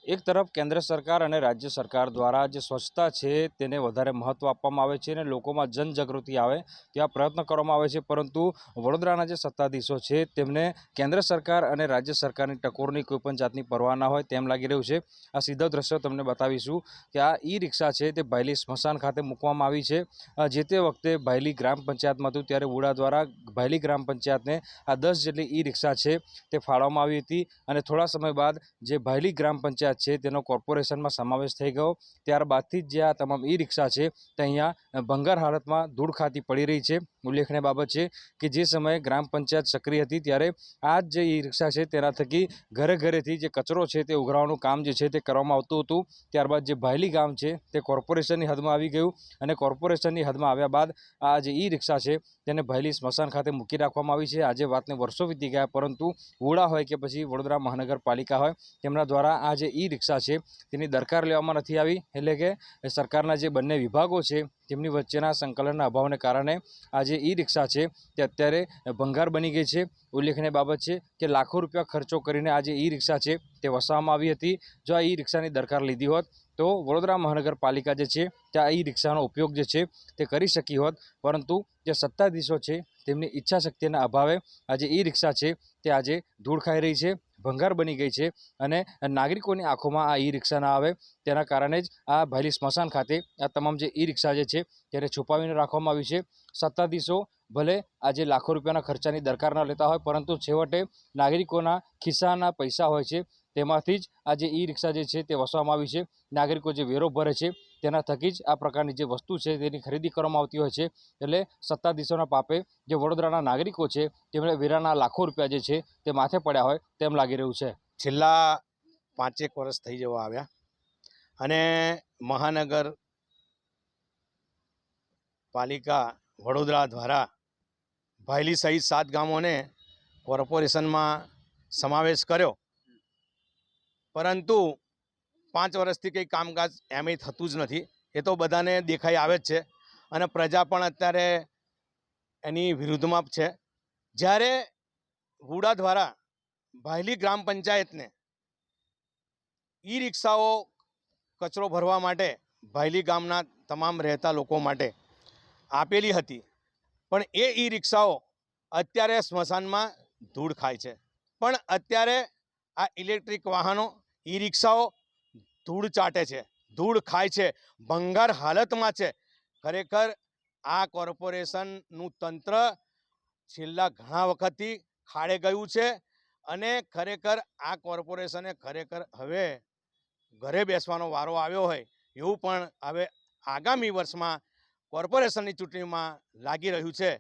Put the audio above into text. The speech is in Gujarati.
એક તરફ કેન્દ્ર સરકાર અને રાજ્ય સરકાર દ્વારા જે સ્વચ્છતા છે તેને વધારે મહત્વ આપવામાં આવે છે અને લોકોમાં જનજાગૃતિ આવે તેવા પ્રયત્ન કરવામાં આવે છે, પરંતુ વડોદરાના જે સત્તાધીશો છે તેમને કેન્દ્ર સરકાર અને રાજ્ય સરકારની ટકોરની કોઈપણ જાતની પરવા ના હોય તેમ લાગી રહ્યું છે। આ સીધા દ્રશ્યો તમને બતાવીશું કે આ ઈ રિક્ષા છે તે ભાયલી સ્મશાન ખાતે મૂકવામાં આવી છે। જે તે વખતે ભાયલી ગ્રામ પંચાયતમાં હતું ત્યારે વુડા દ્વારા ભાયલી ગ્રામ પંચાયતને આ 10 જેટલી ઈ રિક્ષા છે તે ફાળવવામાં આવી હતી અને થોડા સમય બાદ જે ભાયલી ગ્રામ પંચાયત છે તેનો કોર્પોરેશનમાં સમાવેશ થઈ ગયો। ત્યારબાદથી જ જે આ તમામ ઈ રિક્ષા છે તે અહીંયા ભંગાર હાલતમાં ધૂળ ખાતી પડી રહી છે। ઉલ્લેખનીય બાબત છે કે જે સમયે ગ્રામ પંચાયત સક્રિય હતી ત્યારે આ જે ઈ રિક્ષા છે તેના થકી ઘરે ઘરેથી જે કચરો છે તે ઉઘરાવવાનું કામ જે છે તે કરવામાં આવતું હતું। ત્યારબાદ જે ભાયલી ગામ છે તે કોર્પોરેશનની હદમાં આવી ગયું અને કોર્પોરેશનની હદમાં આવ્યા બાદ આ જે ઈ રિક્ષા છે તેને ભાયલી સ્મશાન ખાતે મૂકી રાખવામાં આવી છે। આજે વાતને વર્ષો વીતી ગયા, પરંતુ વુડા હોય કે પછી વડોદરા મહાનગરપાલિકા હોય તેમના દ્વારા આ જે ઈ રિક્ષા છે તેની દરકાર લેવામાં નથી આવી। એટલે કે સરકારના જે બંને વિભાગો છે તેમની વચ્ચેના સંકલનના અભાવને કારણે આ જે ઈ રિક્ષા છે તે અત્યારે ભંગાર બની ગઈ છે। ઉલ્લેખનીય બાબત છે કે લાખો રૂપિયા ખર્ચો કરીને આ જે ઈ રિક્ષા છે તે વસાવવામાં આવી હતી। જો આ ઈ રિક્ષાની દરકાર લીધી હોત તો વડોદરા મહાનગરપાલિકા જે છે તે આ ઈ રિક્ષાનો ઉપયોગ જે છે તે કરી શકી હોત, પરંતુ જે સત્તાધીશો છે તેમની ઈચ્છા શક્તિના અભાવે આ જે ઈ રિક્ષા છે તે આજે ધૂળ ખાઈ રહી છે, ભંગાર બની ગઈ છે અને નાગરિકોની આંખોમાં આ ઈ રિક્ષા ના આવે તેના કારણે જ આ ભાયલી સ્મશાન ખાતે આ તમામ જે ઈ રિક્ષા જે છે તેને છુપાવીને રાખવામાં આવી છે। સત્તાધીશો ભલે આજે લાખો રૂપિયાના ખર્ચાની દરકાર ન લેતા હોય, પરંતુ છેવટે નાગરિકોના ખિસ્સાના પૈસા હોય છે તેમાંથી જ આ જે ઈ રિક્ષા જે છે તે વસવામાં આવી છે। નાગરિકો જે વેરો ભરે છે તેના થકી જ આ પ્રકારની જે વસ્તુ છે તેની ખરીદી કરવામાં આવતી હોય છે। એટલે સત્તાધીશોના પાપે જે વડોદરાના નાગરિકો છે તેમણે વેરાના લાખો રૂપિયા જે છે તે માથે પડ્યા હોય તેમ લાગી રહ્યું છે। છેલ્લા 5 વર્ષ થઈ જવા આવ્યા અને મહાનગર પાલિકા વડોદરા દ્વારા ભાયલી સહિત 7 ગામોને કોર્પોરેશનમાં સમાવેશ કર્યો, પરંતુ 5 વર્ષથી કંઈ કામકાજ એમ થતું જ નથી। એ તો બધાને દેખાઈ આવે જ છે અને પ્રજા પણ અત્યારે એની વિરુદ્ધમાં છે। જ્યારે વુડા દ્વારા ભાયલી ગ્રામ પંચાયતને ઈ રિક્ષાઓ કચરો ભરવા માટે ભાયલી ગામના તમામ રહેતા લોકો માટે આપેલી હતી, પણ એ ઈ રિક્ષાઓ અત્યારે સ્મશાનમાં ધૂળ ખાય છે। પણ અત્યારે આ ઇલેક્ટ્રિક વાહનો ઈ રિક્ષાઓ ધૂળ ચાટે છે, ધૂળ ખાય છે, ભંગાર હાલતમાં છે। ખરેખર આ કોર્પોરેશનનું તંત્ર છેલ્લા ઘણા વખતથી ખાડે ગયું છે અને ખરેખર આ કોર્પોરેશને ખરેખર હવે ઘરે બેસવાનો વારો આવ્યો હોય એવું પણ હવે આગામી વર્ષમાં કોર્પોરેશનની ચૂંટણીમાં લાગી રહ્યું છે।